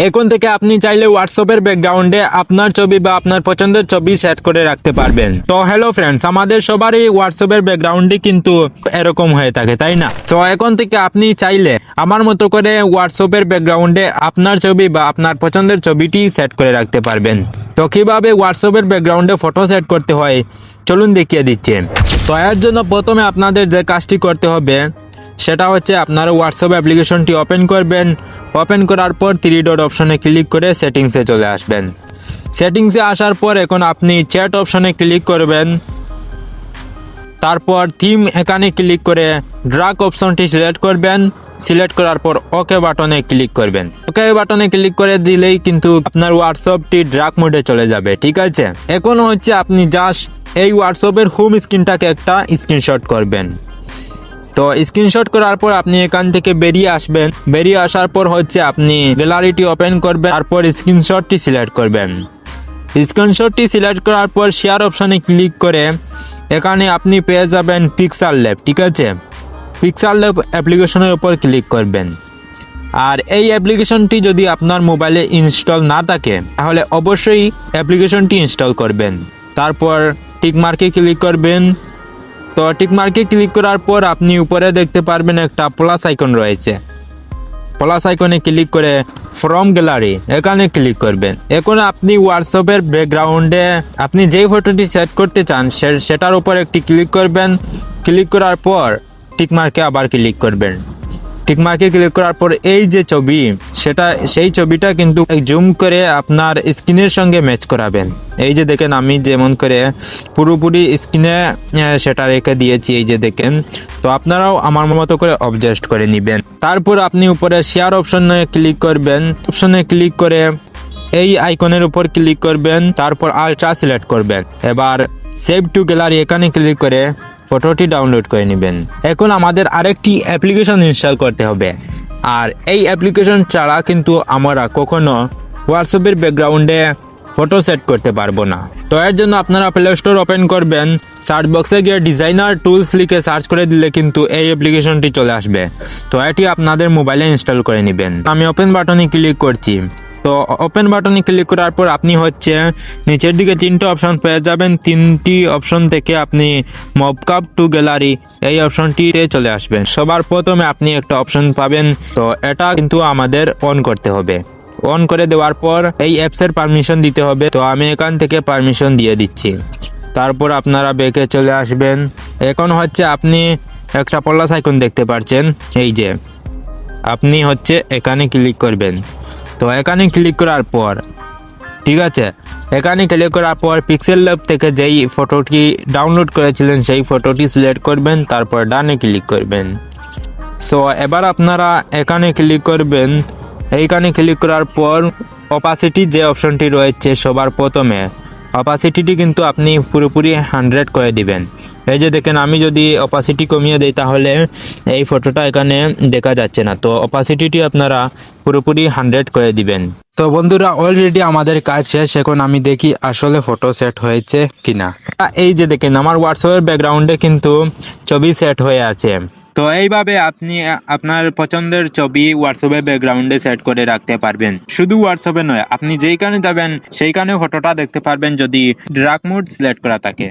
এখন থেকে আপনি চাইলে হোয়াটসঅ্যাপের ব্যাকগ্রাউন্ডে আপনার ছবি বা আপনার পছন্দের ছবি সেট করে রাখতে পারবেন। তো হ্যালো ফ্রেন্ডস, আমাদের সবারই হোয়াটসঅ্যাপের ব্যাকগ্রাউন্ডই কিন্তু এরকম হয়ে থাকে, তাই না? তো এখন থেকে আপনি চাইলে আমার মতো করে হোয়াটসঅ্যাপের ব্যাকগ্রাউন্ডে আপনার ছবি বা আপনার পছন্দের ছবিটি সেট করে রাখতে পারবেন। তো কিভাবে হোয়াটসঅ্যাপের ব্যাকগ্রাউন্ডে ফটো সেট করতে হয় চলুন দেখিয়ে দিচ্ছি। তো এর জন্য প্রথমে আপনাদের যে কাজটি করতে হবে সেটা হচ্ছে আপনারা হোয়াটসঅ্যাপ অ্যাপ্লিকেশনটি ওপেন করবেন। ওপেন করার পর 3 ডট অপশনে ক্লিক করে সেটিংসে চলে আসবেন। সেটিংসে আসার পর এখন আপনি চ্যাট অপশনে ক্লিক করবেন। তারপর থিম এখানে ক্লিক করে ড্রাগ অপশনটি সিলেক্ট করবেন। সিলেক্ট করার পর ওকে বাটনে ক্লিক করবেন। ওকে বাটনে ক্লিক করে দিলেই কিন্তু আপনার হোয়াটসঅ্যাপটি ড্রাগ মোডে চলে যাবে, ঠিক আছে? এখন হচ্ছে আপনি জাস্ট এই হোয়াটসঅ্যাপের হোম স্ক্রিনটাকে একটা স্ক্রিনশট করবেন। তো স্ক্রিনশট করার পর আপনি এখান থেকে বেরিয়ে আসবেন। বেরিয়ে আসার পর হচ্ছে আপনি গ্যালারিটি ওপেন করবেন, তারপর স্ক্রিনশটটি সিলেক্ট করবেন। স্ক্রিনশটটি সিলেক্ট করার পর শেয়ার অপশনে ক্লিক করে এখানে আপনি পেয়ে যাবেন পিক্সেল ল্যাব, ঠিক আছে? পিক্সেল ল্যাব অ্যাপ্লিকেশনের উপর ক্লিক করবেন। আর এই অ্যাপ্লিকেশনটি যদি আপনার মোবাইলে ইনস্টল না থাকে তাহলে অবশ্যই অ্যাপ্লিকেশনটি ইনস্টল করবেন। তারপর টিকমার্কে ক্লিক করবেন। তো টিকমার্কে ক্লিক করার পর আপনি উপরে দেখতে পারবেন একটা প্লাস আইকন রয়েছে। প্লাস আইকনে ক্লিক করে ফ্রম গ্যালারি এখানে ক্লিক করবেন। এখন আপনি হোয়াটসঅ্যাপের ব্যাকগ্রাউন্ডে আপনি যেই ফটোটি সেট করতে চান সেটার উপর একটি ক্লিক করবেন। ক্লিক করার পর টিকমার্কে আবার ক্লিক করবেন। টিকমার্কে ক্লিক করার পর এই যে ছবি সেই ছবিটা কিন্তু জুম করে আপনার স্ক্রিনের সঙ্গে ম্যাচ করাবেন। এই যে দেখেন আমি যেমন করে পুরোপুরি স্ক্রিনে সেটা রেখে দিয়েছি, এই যে দেখেন। তো আপনারাও আমার মতো করে অ্যাডজাস্ট করে নেবেন। তারপর আপনি উপরে শেয়ার অপশনে ক্লিক করবেন। অপশনে ক্লিক করে এই আইকনের উপর ক্লিক করবেন, তারপর আলট্রা সিলেক্ট করবেন। এবার সেভ টু গ্যালারি এখানে ক্লিক করে ফটোটি ডাউনলোড করে নেবেন। এখন আমাদের আরেকটি অ্যাপ্লিকেশন ইনস্টল করতে হবে। আর এই অ্যাপ্লিকেশন ছাড়া কিন্তু আমরা কখনো হোয়াটসঅ্যাপের ব্যাকগ্রাউন্ডে ফটো সেট করতে পারবো না। তো এর জন্য আপনারা প্লে স্টোর ওপেন করবেন। সার্চ বক্সে গিয়ে ডিজাইনার টুলস লিখে সার্চ করে দিলে কিন্তু এই অ্যাপ্লিকেশনটি চলে আসবে। তো এটি আপনাদের মোবাইলে ইনস্টল করে নেবেন। আমি ওপেন বাটনে ক্লিক করছি। তো ওপেন বাটনে ক্লিক করার পর আপনি হচ্ছে নিচের দিকে 3টি অপশন পেয়ে যাবেন। 3টি অপশন থেকে আপনি মপকাপ টু গ্যালারি এই অপশনটিতে চলে আসবেন। সবার প্রথমে আপনি একটা অপশন পাবেন। তো এটা কিন্তু আমাদের অন করতে হবে। অন করে দেওয়ার পর এই অ্যাপসের পারমিশন দিতে হবে। তো আমি এখান থেকে পারমিশন দিয়ে দিচ্ছি। তারপর আপনারা ব্যাকে চলে আসবেন। এখন হচ্ছে আপনি একটা প্লাস আইকন দেখতে পাচ্ছেন, এই যে আপনি হচ্ছে এখানে ক্লিক করবেন। তো এখানে ক্লিক করার পর ঠিক আছে, এখানে ক্লিক করার পর পিক্সেল ল্যাব থেকে যেই ফটোটি ডাউনলোড করেছিলেন সেই ফটোটি সিলেক্ট করবেন, তারপর ডানে ক্লিক করবেন। সো এবার আপনারা এখানে ক্লিক করবেন। এইখানে ক্লিক করার পর অপাসিটি যে অপশনটি রয়েছে সবার প্রথমে অপাসিটিটি কিন্তু আপনি পুরোপুরি 100 করে দিবেন। এই যে দেখেন আমি যদি অপাসিটি কমিয়ে দেই তাহলে এই ফটোটা এখানে দেখা যাচ্ছে না। তো অপাসিটিটি আপনারা পুরোপুরি 100 করে দিবেন। তো বন্ধুরা অলরেডি আমাদের কাজ শেষ। এখন আমি দেখি আসলে ফটো সেট হয়েছে কিনা। এই যে দেখেন আমার হোয়াটসঅ্যাপের ব্যাকগ্রাউন্ডে কিন্তু ছবি সেট হয়ে আছে। তো এইভাবে আপনি আপনার পছন্দের ছবি হোয়াটসঅ্যাপে ব্যাকগ্রাউন্ডে সেট করে রাখতে পারবেন। শুধু হোয়াটসঅ্যাপে নয়, আপনি যেইখানে যাবেন সেইখানে ফটোটা দেখতে পারবেন যদি ড্রাগ মোড সিলেক্ট করা থাকে।